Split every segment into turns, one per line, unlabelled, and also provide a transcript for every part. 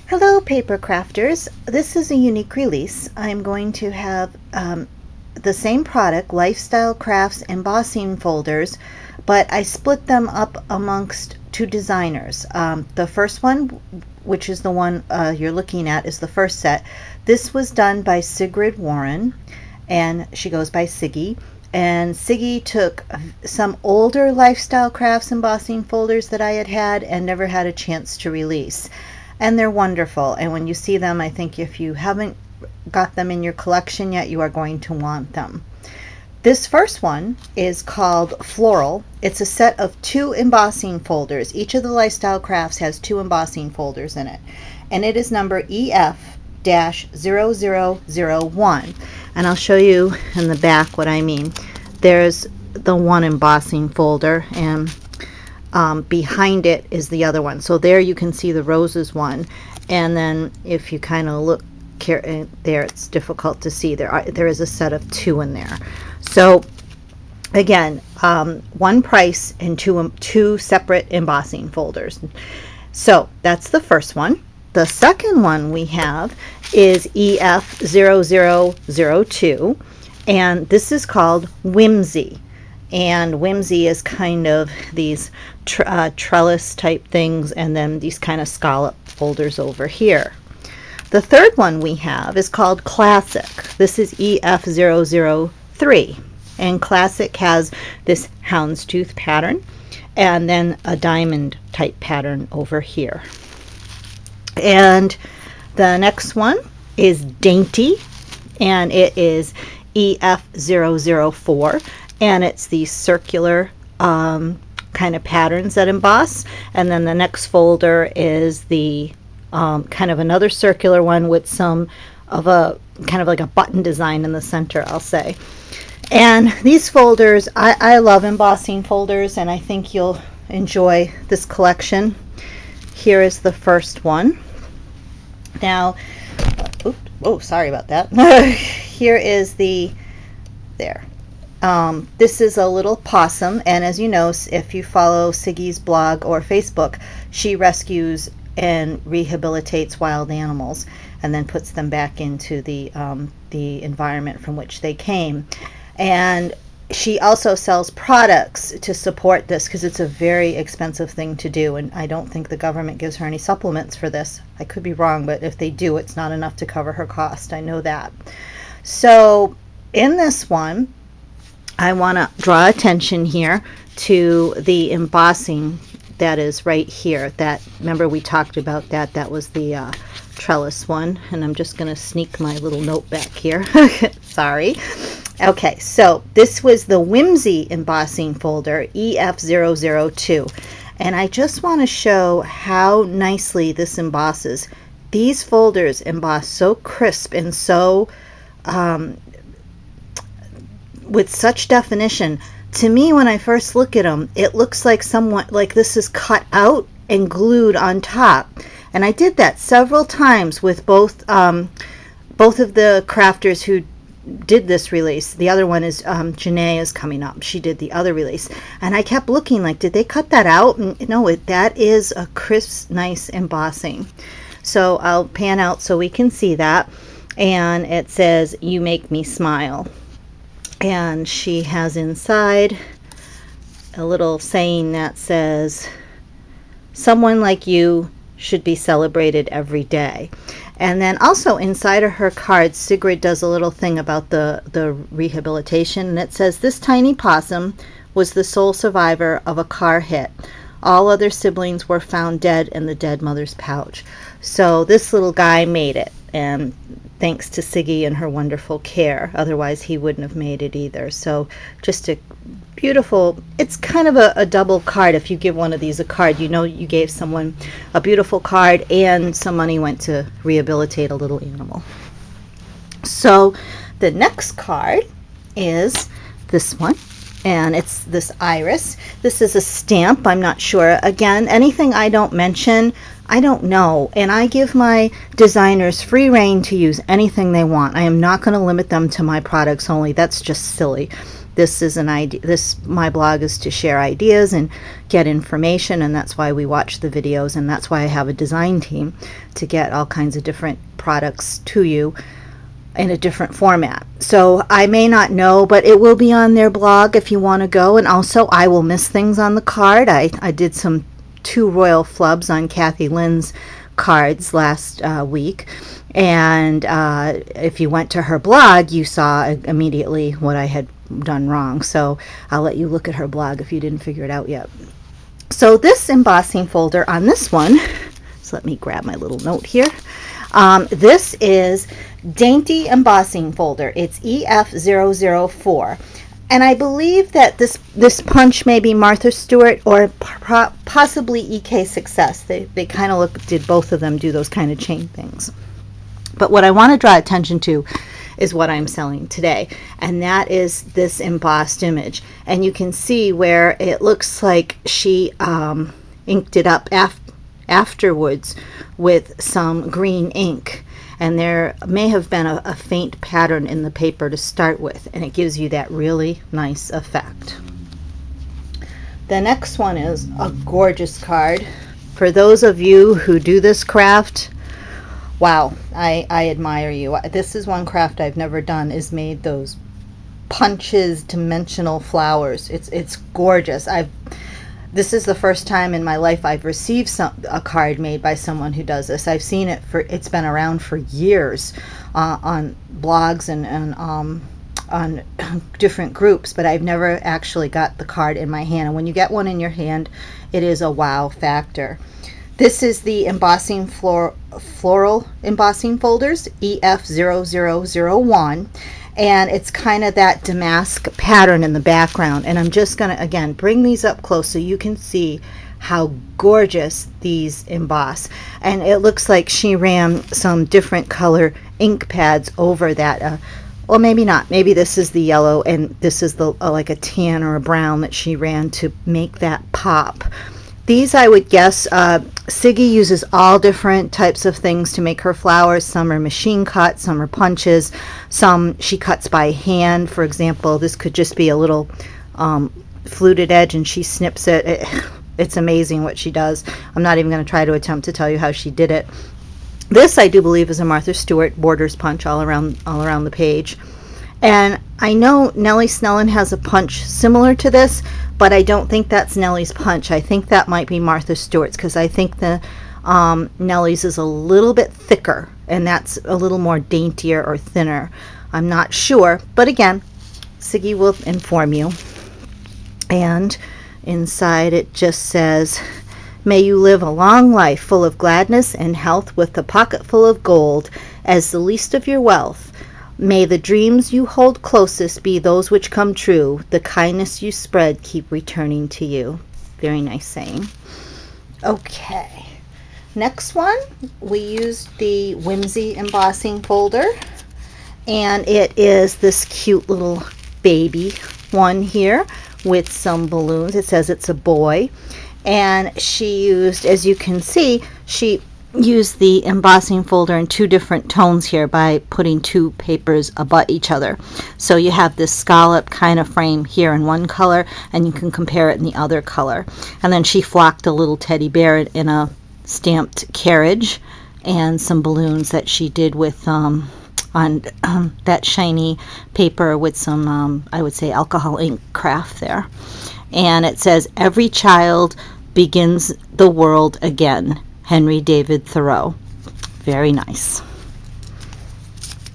Hello paper crafters, this is a unique release. I'm going to have the same product, Lifestyle Crafts Embossing folders, but I split them up amongst two designers. The first one, which is the one you're looking at, is the first set. This was done by Sigrid Warren, and she goes by Siggy. And Siggy took some older Lifestyle Crafts embossing folders that I had and never had a chance to release. And they're wonderful, and when you see them, I think if you haven't got them in your collection yet, you are going to want them. This first one is called Floral. It's a set of 2 embossing folders. Each of the Lifestyle Crafts has 2 embossing folders in it, and it is number EF-0001. And I'll show you in the back what I mean. There's the one embossing folder, and behind it is the other one. So there you can see the roses one, and then if you kind of look there, it's difficult to see. There is a set of 2 in there. So again, one price and two separate embossing folders. So that's the first one. The second one we have is EF0002, and this is called Whimsy. And Whimsy is kind of these trellis type things, and then these kind of scallop folders over here. The third one we have is called Classic. This is EF003, and Classic has this houndstooth pattern and then a diamond type pattern over here. And the next one is Dainty, and it is EF004. And it's these circular kind of patterns that emboss. And then the next folder is the kind of another circular one with some of a kind of like a button design in the center, I'll say. And these folders, I love embossing folders, and I think you'll enjoy this collection. Here is the first one. Now, sorry about that. Here is there. This is a little possum, and as you know, if you follow Siggy's blog or Facebook, she rescues and rehabilitates wild animals and then puts them back into the environment from which they came. And she also sells products to support this, because it's a very expensive thing to do, and I don't think the government gives her any supplements for this. I could be wrong, but if they do, it's not enough to cover her cost. I know that. So in this one, I want to draw attention here to the embossing that is right here. That, remember we talked about that. That was the trellis one. And I'm just going to sneak my little note back here. Sorry. Okay, so this was the Whimsy embossing folder, EF002. And I just want to show how nicely this embosses. These folders emboss so crisp and so with such definition. To me, when I first look at them, it looks like this is cut out and glued on top. And I did that several times with both of the crafters who did this release. The other one is Janae is coming up. She did the other release, and I kept looking like, did they cut that out? And no, that is a crisp, nice embossing. So I'll pan out so we can see that. And it says, "You make me smile." And she has inside a little saying that says, "Someone like you should be celebrated every day." And then also inside of her card, Sigrid does a little thing about the rehabilitation, and it says, "This tiny possum was the sole survivor of a car hit. All other siblings were found dead in the dead mother's pouch." So this little guy made it, and thanks to Siggy and her wonderful care. Otherwise, he wouldn't have made it either. So just a beautiful, it's kind of a double card. If you give one of these a card, you know you gave someone a beautiful card and some money went to rehabilitate a little animal. So the next card is this one, and it's this iris. This is a stamp. I'm not sure. Again, anything I don't mention, I don't know, and I give my designers free rein to use anything they want. I am not going to limit them to my products only. That's just silly. this is an idea. My blog is to share ideas and get information, and that's why we watch the videos, and that's why I have a design team to get all kinds of different products to you in a different format. So I may not know, but it will be on their blog if you want to go. And also I will miss things on the card. I did some 2 royal flubs on Kathy Lynn's cards last week, and if you went to her blog, you saw immediately what I had done wrong. So I'll let you look at her blog if you didn't figure it out yet. So this embossing folder on this one, so let me grab my little note here. This is Dainty Embossing Folder. It's EF004. And I believe that this punch may be Martha Stewart or possibly EK Success. They kind of did both of them do those kind of chain things. But what I want to draw attention to is what I'm selling today, and that is this embossed image. And you can see where it looks like she inked it up afterwards with some green ink. And there may have been a faint pattern in the paper to start with, and it gives you that really nice effect. The next one is a gorgeous card. For those of you who do this craft, wow, I admire you. This is one craft I've never done, is made those punches, dimensional flowers. It's gorgeous. This is the first time in my life I've received a card made by someone who does this. I've seen it it's been around for years on blogs and on different groups, but I've never actually got the card in my hand. And when you get one in your hand, it is a wow factor. This is the embossing floral embossing folders, EF0001. And it's kind of that damask pattern in the background. And I'm just going to, again, bring these up close so you can see how gorgeous these emboss. And it looks like she ran some different color ink pads over that. Well, maybe not. Maybe this is the yellow and this is the like a tan or a brown that she ran to make that pop. These, I would guess, Siggy uses all different types of things to make her flowers. Some are machine cut, some are punches, some she cuts by hand. For example, this could just be a little fluted edge and she snips it. It's amazing what she does. I'm not even going to try to attempt to tell you how she did it. This, I do believe, is a Martha Stewart borders punch all around the page. And I know Nellie Snellen has a punch similar to this, but I don't think that's Nellie's punch. I think that might be Martha Stewart's, because I think the Nellie's is a little bit thicker, and that's a little more daintier or thinner. I'm not sure, but again, Siggy will inform you. And inside it just says, "May you live a long life full of gladness and health, with a pocket full of gold as the least of your wealth. May the dreams you hold closest be those which come true. The kindness you spread keep returning to you." Very nice saying. Okay, next one, we used the Whimsy embossing folder, and it is this cute little baby one here with some balloons. It says it's a boy, and she used, as you can see, she used the embossing folder in 2 different tones here by putting 2 papers abut each other. So you have this scallop kind of frame here in one color, and you can compare it in the other color. And then she flocked a little teddy bear in a stamped carriage and some balloons that she did with on that shiny paper with some I would say alcohol ink craft there. And it says, "Every child begins the world again." Henry David Thoreau. Very nice.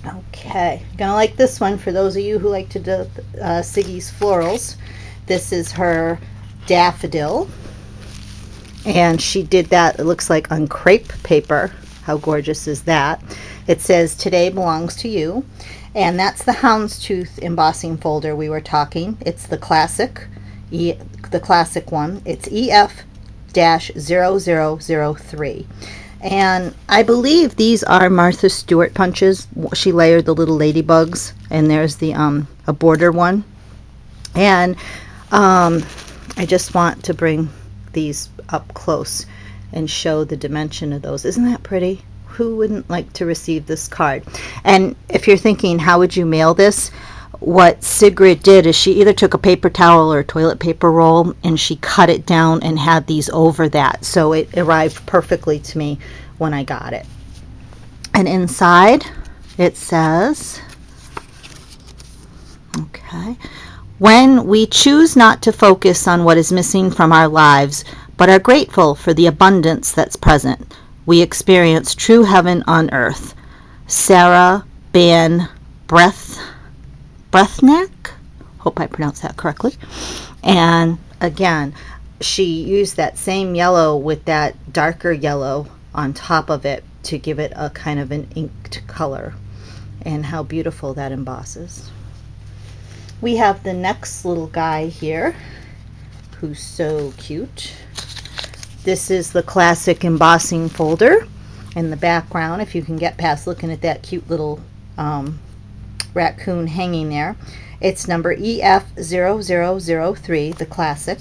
Okay, you're gonna like this one for those of you who like to do Siggy's florals. This is her daffodil, and she did that, it looks like, on crepe paper. How gorgeous is that? It says, "Today belongs to you," and that's the houndstooth embossing folder we were talking. It's the classic one. It's EF-0003, and I believe these are Martha Stewart punches. She layered the little ladybugs, and there's the a border one, and I just want to bring these up close and show the dimension of those. Isn't that pretty? Who wouldn't like to receive this card? And if you're thinking, how would you mail this? what Sigrid did is she either took a paper towel or a toilet paper roll and she cut it down and had these over that. So it arrived perfectly to me when I got it. And inside it says, okay, when we choose not to focus on what is missing from our lives, but are grateful for the abundance that's present, we experience true heaven on earth. Sarah Ban Breathnack, hope I pronounced that correctly. And again, she used that same yellow with that darker yellow on top of it to give it a kind of an inked color. And how beautiful that embosses. We have the next little guy here who's so cute. This is the classic embossing folder. In the background, if you can get past looking at that cute little raccoon hanging there, it's number EF0003, the classic.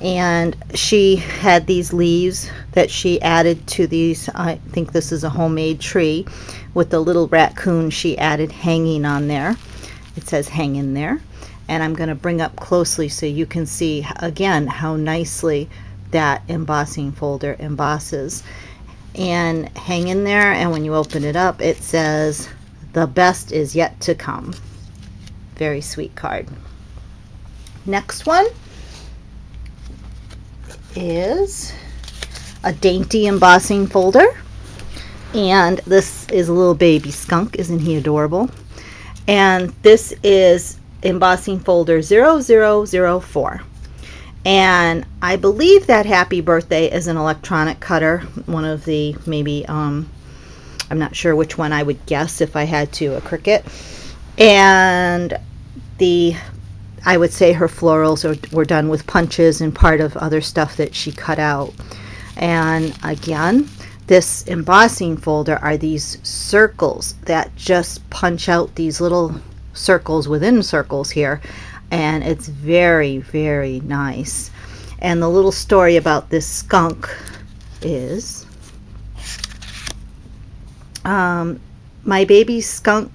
And she had these leaves that she added to these. I think this is a homemade tree with the little raccoon she added hanging on there. It says hang in there. And I'm going to bring up closely so you can see again how nicely that embossing folder embosses. And hang in there, and when you open it up it says the best is yet to come. Very sweet card. Next one is a dainty embossing folder, and this is a little baby skunk. Isn't he adorable? And this is embossing folder 0004, and I believe that happy birthday is an electronic cutter, one of the maybe I'm not sure which one I would guess if I had to, a Cricut. And I would say her florals were done with punches and part of other stuff that she cut out. And again, this embossing folder are these circles that just punch out these little circles within circles here, and it's very, very nice. And the little story about this skunk is my baby skunk,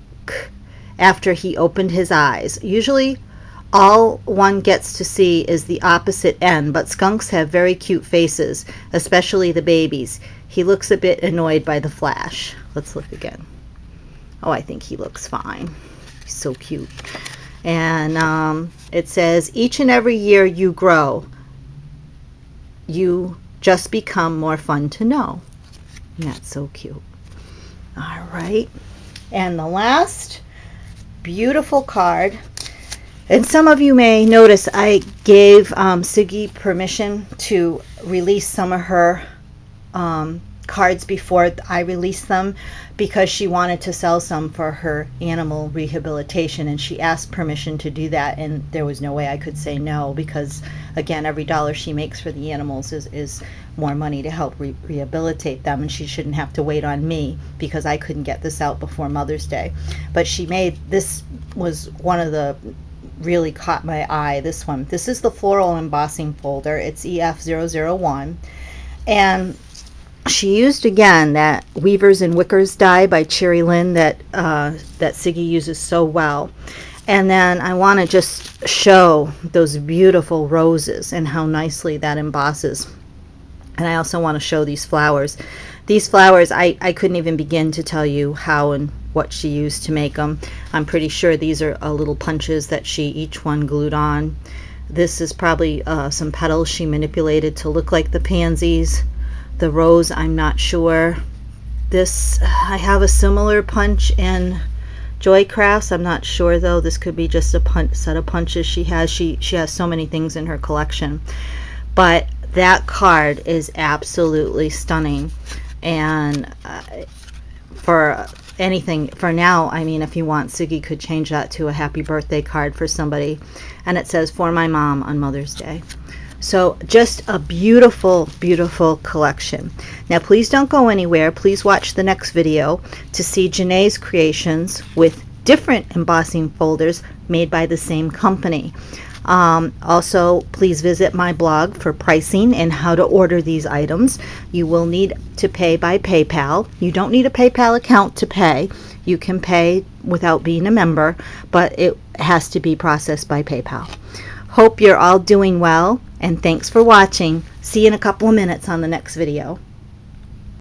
after he opened his eyes, usually all one gets to see is the opposite end, but skunks have very cute faces, especially the babies. He looks a bit annoyed by the flash. Let's look again. Oh, I think he looks fine. He's so cute. And it says, each and every year you grow, you just become more fun to know. And that's so cute. All right. And the last beautiful card, and some of you may notice I gave Siggy permission to release some of her cards before I released them, because she wanted to sell some for her animal rehabilitation, and she asked permission to do that, and there was no way I could say no, because again, every dollar she makes for the animals is more money to help rehabilitate them, and she shouldn't have to wait on me because I couldn't get this out before Mother's Day. But she made, this was one of the really caught my eye, this one. This is the floral embossing folder. It's EF001, and she used again that Weavers and Wickers die by Cherry Lynn that Siggy uses so well. And then I want to just show those beautiful roses and how nicely that embosses. And I also want to show these flowers. These flowers, I couldn't even begin to tell you how and what she used to make them. I'm pretty sure these are little punches that she each one glued on. This is probably some petals she manipulated to look like the pansies. The rose, I'm not sure. This, I have a similar punch in Joy Crafts. I'm not sure though. This could be just a set of punches she has. She has so many things in her collection. But that card is absolutely stunning. And for anything, for now, I mean, if you want, Siggy could change that to a happy birthday card for somebody. And it says, for my mom on Mother's Day. So just a beautiful, beautiful collection. Now please don't go anywhere. Please watch the next video to see Janae's creations with different embossing folders made by the same company. Also, please visit my blog for pricing and how to order these items. You will need to pay by PayPal. You don't need a PayPal account to pay. You can pay without being a member, but it has to be processed by PayPal. Hope you're all doing well, and thanks for watching. See you in a couple of minutes on the next video.